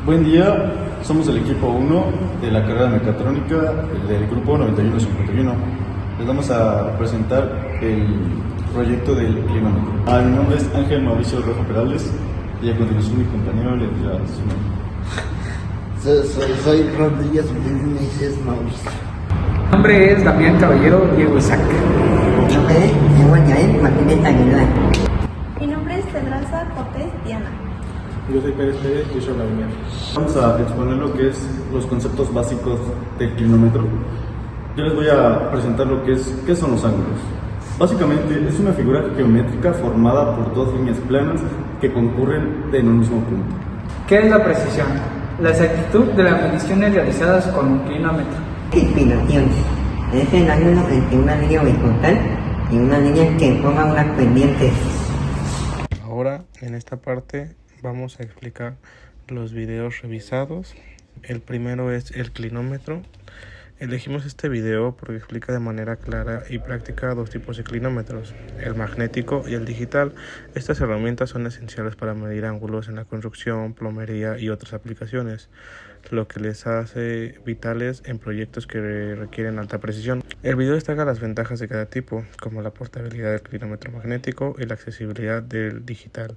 Buen día, somos el equipo 1 de la carrera de mecatrónica del grupo 9151. Les vamos a presentar el proyecto del clinómetro. Mi nombre es Ángel Mauricio Rojo Perales y a continuación mi compañero le dirá su nombre. Soy Rodríguez Meneses Mauricio. Mi nombre es Damián Caballero Diego Isaac. Mi nombre es Diego Yael Martínez Aguilar. Mi nombre es Pedraza Cortés Diana. Yo soy Pérez Pérez, yo soy Vladimir. Vamos a exponer lo que es los conceptos básicos del clinómetro. Yo les voy a presentar lo que es, ¿qué son los ángulos? Básicamente es una figura geométrica formada por dos líneas planas que concurren en un mismo punto. ¿Qué es la precisión? La exactitud de las mediciones realizadas con un clinómetro. Inclinación. Es el ángulo entre una línea horizontal y una línea que forma unas pendientes. Ahora, en esta parte, vamos a explicar los videos revisados. El primero es el clinómetro. Elegimos este video porque explica de manera clara y práctica dos tipos de clinómetros, el magnético y el digital. Estas herramientas son esenciales para medir ángulos en la construcción, plomería y otras aplicaciones, lo que les hace vitales en proyectos que requieren alta precisión. El video destaca las ventajas de cada tipo, como la portabilidad del clinómetro magnético y la accesibilidad del digital,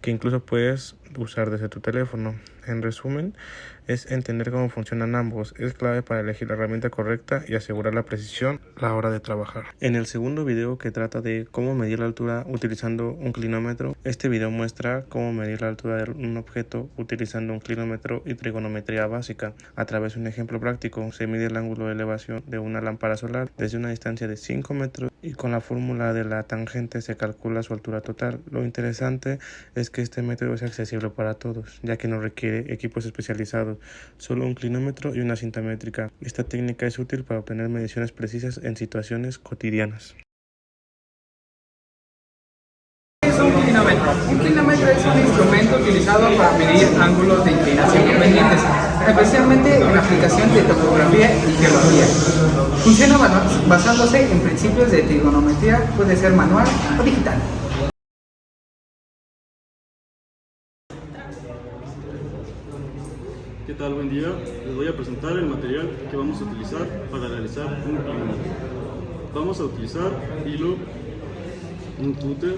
que incluso puedes usar desde tu teléfono. En resumen, es entender cómo funcionan ambos. Es clave para elegir la herramienta correcta y asegurar la precisión a la hora de trabajar. En el segundo video, que trata de cómo medir la altura utilizando un clinómetro, este video muestra cómo medir la altura de un objeto utilizando un clinómetro y trigonometría básica. A través de un ejemplo práctico, se mide el ángulo de elevación de una lámpara solar desde una distancia de 5 metros y con la fórmula de la tangente se calcula su altura total. Lo interesante es que este método es accesible para todos, ya que no requiere equipos especializados, solo un clinómetro y una cinta métrica. Esta técnica es útil para obtener mediciones precisas en situaciones cotidianas. ¿Qué es un clinómetro? Un clinómetro es un instrumento utilizado para medir ángulos de inclinación o pendientes, especialmente en aplicación de topografía y geología. Funciona basándose en principios de trigonometría, puede ser manual o digital. ¿Qué tal? Buen día. Les voy a presentar el material que vamos a utilizar para realizar un clinómetro. Vamos a utilizar hilo, un cúter,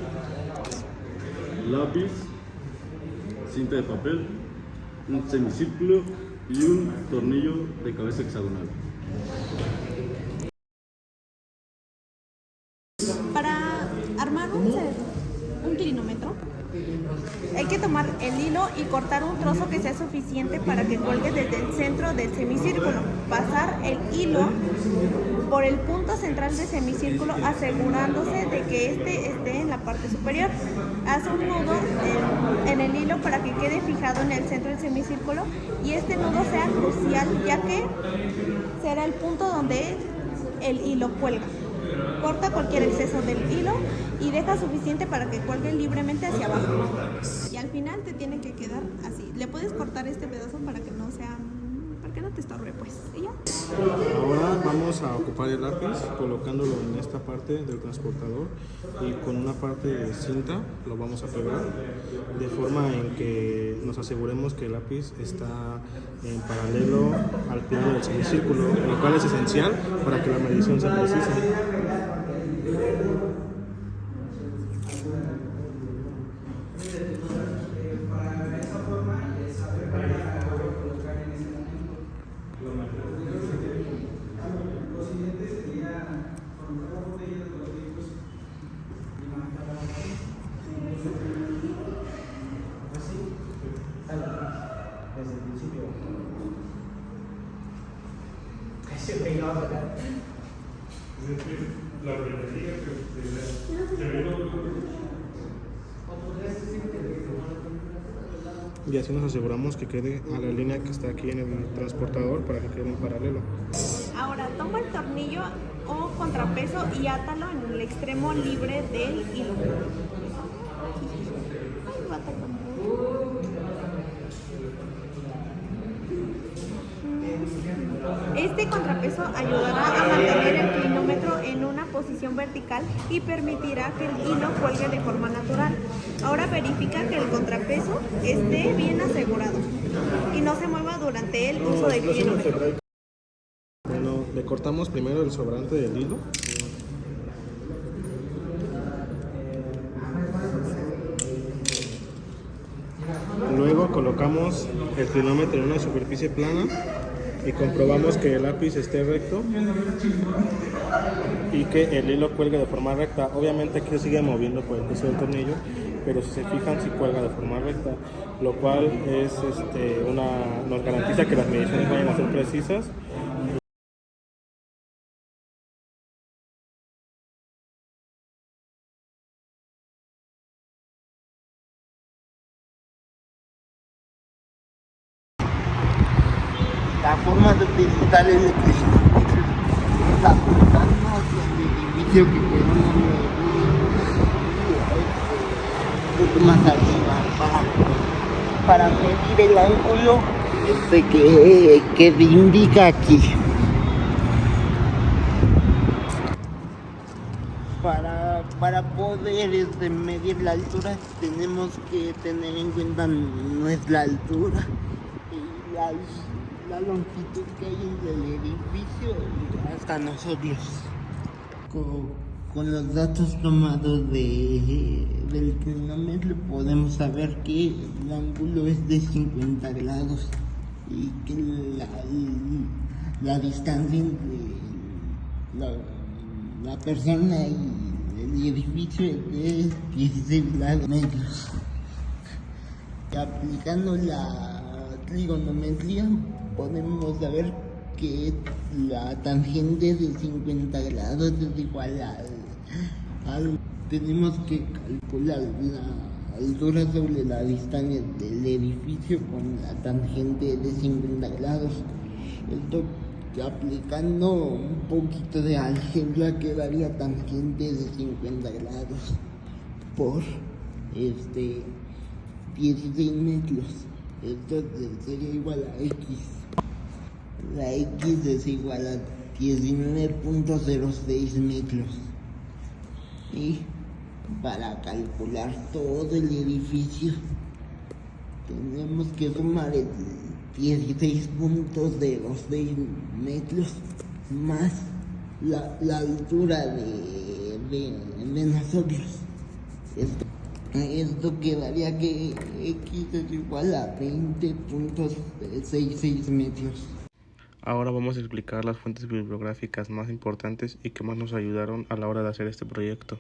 lápiz, cinta de papel, un semicírculo y un tornillo de cabeza hexagonal. Para armar un clinómetro hay que tomar el hilo y cortar un trozo que sea suficiente para que cuelgue desde el centro del semicírculo. Pasar el hilo por el punto central del semicírculo asegurándose de que este esté en la parte superior. Haz un nudo en el hilo para que quede fijado en el centro del semicírculo y este nudo sea crucial, ya que será el punto donde el hilo cuelga. Corta cualquier exceso del hilo y deja suficiente para que cuelgue libremente hacia abajo. Y al final te tiene que quedar así. Le puedes cortar este pedazo para que no te estorbe, pues. ¿Y ya? Ahora vamos a ocupar el lápiz colocándolo en esta parte del transportador y con una parte de cinta lo vamos a pegar de forma en que nos aseguremos que el lápiz está en paralelo al plano del semicírculo, lo cual es esencial para que la medición sea precisa. Y así nos aseguramos que quede a la línea que está aquí en el transportador para que quede en paralelo. Ahora toma el tornillo o contrapeso y átalo en el extremo libre del hilo. Este contrapeso ayudará a mantener el clinómetro en una posición vertical y permitirá que el hilo cuelgue de forma natural. Ahora verifica que el contrapeso esté bien asegurado. y no se mueva durante el uso del clinómetro. Bueno, le cortamos primero el sobrante del hilo. Luego colocamos el clinómetro en una superficie plana y comprobamos que el lápiz esté recto y que el hilo cuelgue de forma recta. Obviamente aquí se sigue moviendo por el peso del tornillo, pero si se fijan sí cuelga de forma recta, lo cual es nos garantiza que las mediciones vayan a ser precisas. La forma de utilizar el clinómetro es apuntando hacia el edificio que queremos un poco más arriba para medir el ángulo que indica aquí. Para poder medir la altura tenemos que tener en cuenta nuestra altura y la longitud que hay en el edificio hasta nosotros. Con los datos tomados del clinómetro podemos saber que el ángulo es de 50 grados y que la distancia entre la persona y el edificio es de 16 metros. Aplicando la trigonometría podemos saber que la tangente de 50 grados es igual tenemos que calcular la altura sobre la distancia del edificio con la tangente de 50 grados. Esto aplicando un poquito de álgebra quedaría tangente de 50 grados por 16 metros. Esto sería igual a X. La X es igual a 19.06 metros. Y para calcular todo el edificio tenemos que sumar el 16.06 metros más la altura de nosotros. Esto quedaría que X es igual a 20.66 metros. Ahora vamos a explicar las fuentes bibliográficas más importantes y que más nos ayudaron a la hora de hacer este proyecto.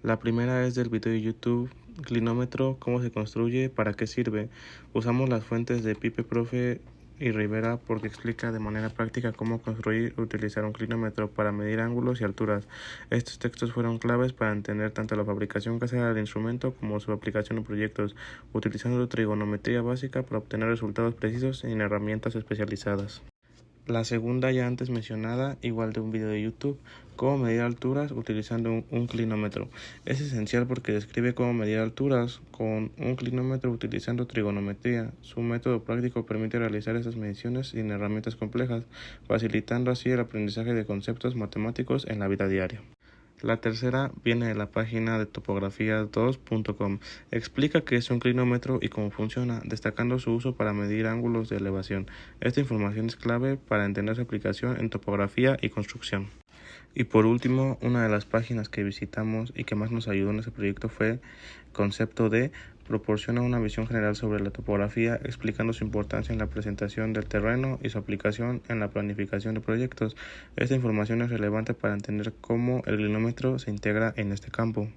La primera es del video de YouTube, Clinómetro, cómo se construye, para qué sirve. Usamos las fuentes de Pipe Profe y Rivera porque explica de manera práctica cómo construir y utilizar un clinómetro para medir ángulos y alturas. Estos textos fueron claves para entender tanto la fabricación casera del instrumento como su aplicación en proyectos, utilizando trigonometría básica para obtener resultados precisos en herramientas especializadas. La segunda, ya antes mencionada, igual de un video de YouTube, cómo medir alturas utilizando un clinómetro. Es esencial porque describe cómo medir alturas con un clinómetro utilizando trigonometría. Su método práctico permite realizar estas mediciones sin herramientas complejas, facilitando así el aprendizaje de conceptos matemáticos en la vida diaria. La tercera viene de la página de topografía2.com. Explica qué es un clinómetro y cómo funciona, destacando su uso para medir ángulos de elevación. Esta información es clave para entender su aplicación en topografía y construcción. Y por último, una de las páginas que visitamos y que más nos ayudó en este proyecto fue Concepto D. Proporciona una visión general sobre la topografía, explicando su importancia en la presentación del terreno y su aplicación en la planificación de proyectos. Esta información es relevante para entender cómo el clinómetro se integra en este campo.